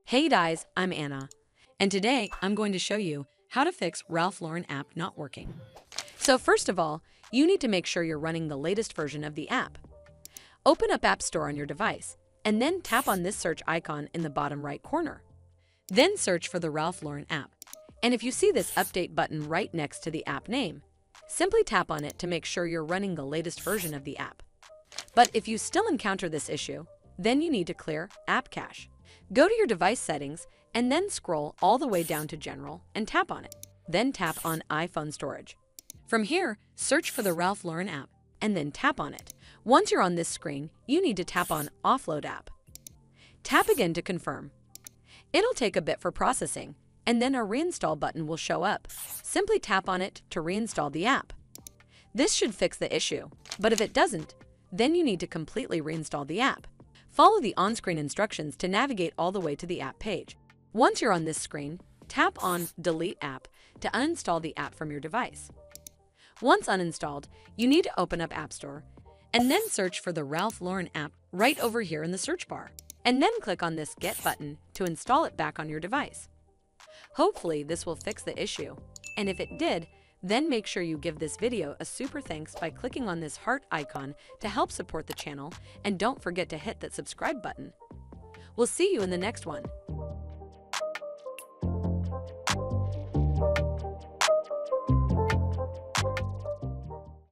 Hey guys, I'm Anna, and today I'm going to show you how to fix Ralph Lauren app not working. So first of all, you need to make sure you're running the latest version of the app. Open up App Store on your device, and then tap on this search icon in the bottom right corner. Then search for the Ralph Lauren app, and if you see this update button right next to the app name, simply tap on it to make sure you're running the latest version of the app. But if you still encounter this issue, then you need to clear App Cache. Go to your device settings and then scroll all the way down to General and tap on it. Then tap on iPhone Storage. From here, search for the Ralph Lauren app and then tap on it. Once you're on this screen, you need to tap on Offload App. Tap again to confirm. It'll take a bit for processing, and then a Reinstall button will show up. Simply tap on it to reinstall the app. This should fix the issue, but if it doesn't, then you need to completely reinstall the app. Follow the on-screen instructions to navigate all the way to the app page. Once you're on this screen, tap on Delete App to uninstall the app from your device. Once uninstalled, you need to open up App Store and then search for the Ralph Lauren app right over here in the search bar, and then click on this Get button to install it back on your device. Hopefully this will fix the issue, and if it did, then make sure you give this video a super thanks by clicking on this heart icon to help support the channel, and don't forget to hit that subscribe button. We'll see you in the next one.